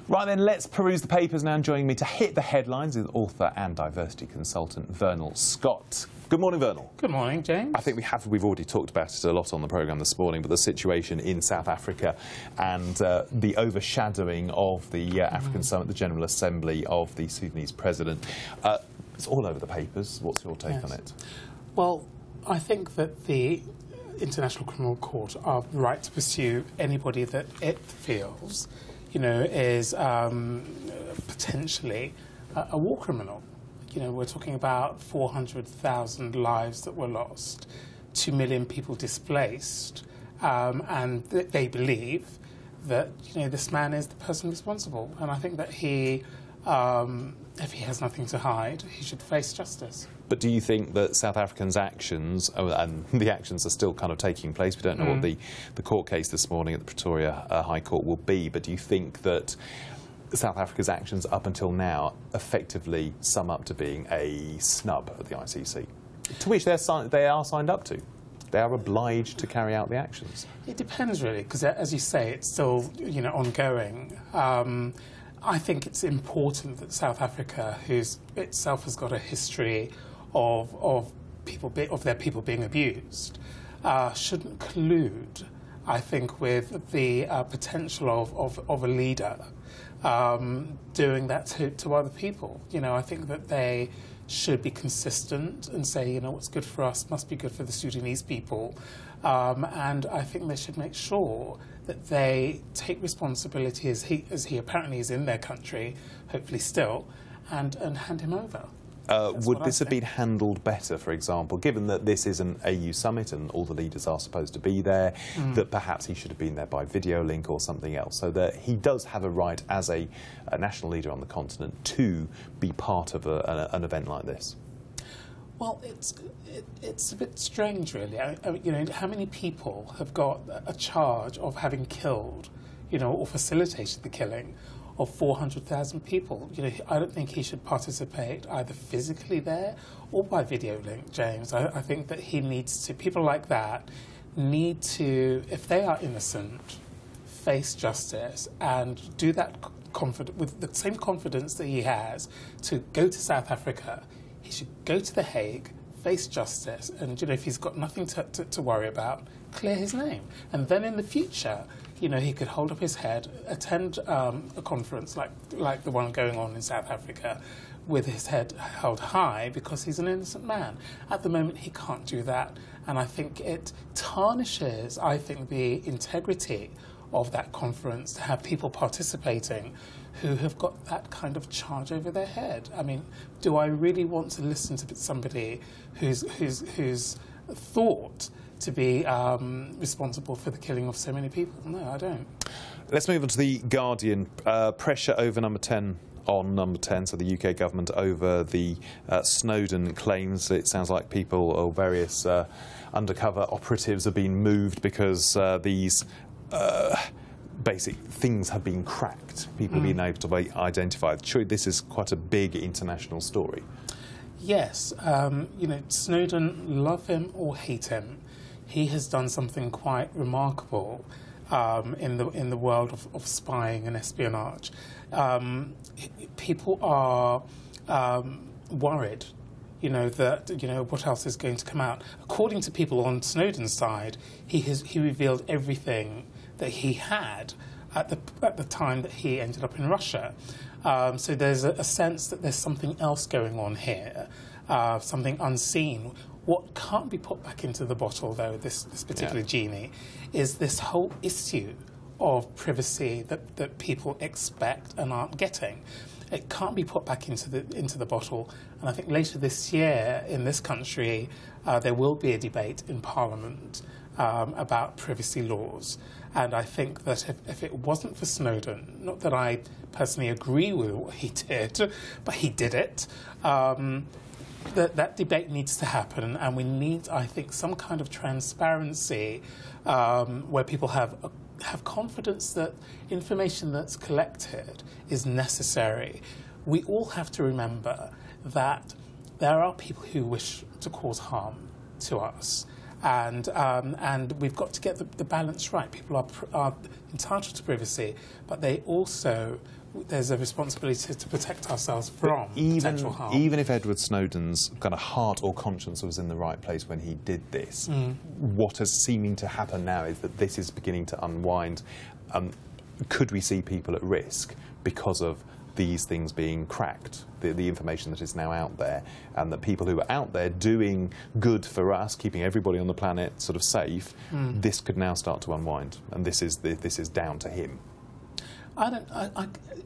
Right then, let's peruse the papers now. Joining me to hit the headlines is author and diversity consultant Vernal Scott. Good morning, Vernal. Good morning, James. I think we've already talked about it a lot on the programme this morning, but the situation in South Africa and the overshadowing of the African Summit, the General Assembly of the Sudanese President. It's all over the papers. What's your take on it? Well, I think that the International Criminal Court are right to pursue anybody that it feels, you know, is potentially a war criminal. You know, we're talking about 400,000 lives that were lost, 2 million people displaced, and they believe that, you know, this man is the person responsible. And I think that he, if he has nothing to hide, he should face justice. But do you think that South Africans' actions, and the actions are still kind of taking place, we don't know what the court case this morning at the Pretoria High Court will be, but do you think that South Africa's actions up until now effectively sum up to being a snub at the ICC, to which they are signed up to? They are obliged to carry out the actions. It depends, really, because, as you say, it's still, you know, ongoing. I think it's important that South Africa, who's itself has got a history of their people being abused, shouldn't collude, I think, with the potential of a leader doing that to other people. You know, I think that they should be consistent and say, you know, what's good for us must be good for the Sudanese people. And I think they should make sure that they take responsibility, as he apparently is in their country, hopefully still, and hand him over. Would this have been handled better, for example, given that this is an AU summit and all the leaders are supposed to be there, that perhaps he should have been there by video link or something else, so that he does have a right as a national leader on the continent to be part of an event like this? Well, it's a bit strange, really. I mean, you know, how many people have got a charge of having killed, you know, or facilitated the killing of 400,000 people? You know, I don't think he should participate either physically there or by video link, James. I think that he needs to, people like that need to, if they are innocent, face justice and do that with the same confidence that he has to go to South Africa. He should go to The Hague, face justice, and, you know, if he's got nothing to worry about, clear his name. And then in the future, you know, he could hold up his head, attend a conference like the one going on in South Africa with his head held high because he's an innocent man. At the moment, he can't do that. And I think it tarnishes, I think, the integrity of that conference to have people participating who have got that kind of charge over their head. I mean, do I really want to listen to somebody who's thought to be responsible for the killing of so many people? No, I don't. Let's move on to The Guardian. Pressure over Number 10 on Number 10, so the UK government, over the Snowden claims. It sounds like people or various undercover operatives are being moved because these basic things have been cracked, people being able to be identified. Surely this is quite a big international story. Yes. You know, Snowden, love him or hate him, he has done something quite remarkable in the world of spying and espionage. People are worried, you know, that, you know, what else is going to come out. According to people on Snowden's side, he revealed everything that he had at the time that he ended up in Russia. So there's a sense that there's something else going on here, something unseen. What can't be put back into the bottle, though, this particular genie, is this whole issue of privacy that people expect and aren't getting. It can't be put back into the bottle. And I think later this year in this country, there will be a debate in Parliament about privacy laws. And I think that if it wasn't for Snowden, not that I personally agree with what he did, but he did it, that debate needs to happen, and we need, I think, some kind of transparency where people have confidence that information that's collected is necessary. We all have to remember that there are people who wish to cause harm to us, and we've got to get the balance right. People are entitled to privacy, but they also, there's a responsibility to protect ourselves from potential harm. Even if Edward Snowden's kind of heart or conscience was in the right place when he did this, what is seeming to happen now is that this is beginning to unwind. Could we see people at risk because of these things being cracked, the information that is now out there, and that people who are out there doing good for us, keeping everybody on the planet sort of safe, this could now start to unwind, and this is down to him.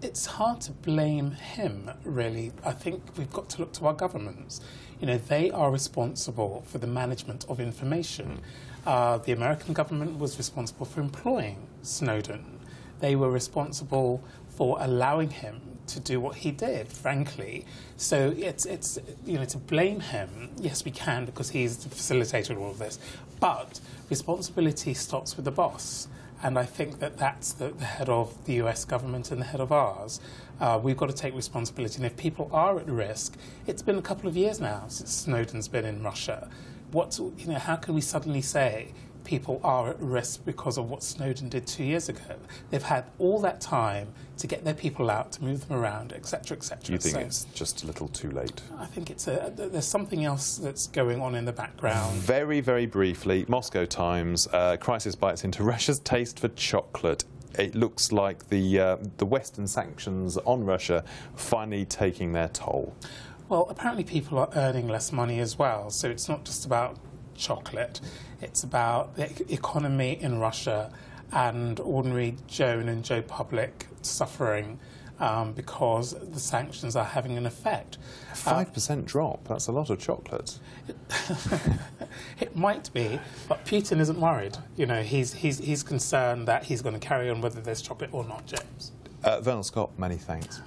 It's hard to blame him, really. I think we've got to look to our governments. You know, they are responsible for the management of information. The American government was responsible for employing Snowden. They were responsible for allowing him to do what he did, frankly. So it's you know, to blame him, yes, we can, because he's facilitated all of this. But responsibility stops with the boss. And I think that that's the head of the US government and the head of ours. We've got to take responsibility. And if people are at risk, it's been a couple of years now since Snowden's been in Russia. You know, how can we suddenly say people are at risk because of what Snowden did 2 years ago? They've had all that time to get their people out, to move them around, etc., etc. Do you think it's just a little too late? I think there's something else that's going on in the background. Very, very briefly, Moscow Times, crisis bites into Russia's taste for chocolate. It looks like the Western sanctions on Russia finally taking their toll. Well, apparently people are earning less money as well, so it's not just about chocolate. It's about the economy in Russia and ordinary Joan and Joe Public suffering because the sanctions are having an effect. 5% drop, that's a lot of chocolate. It might be, but Putin isn't worried. You know, he's concerned that he's going to carry on whether there's chocolate or not, James. Vernal Scott, many thanks.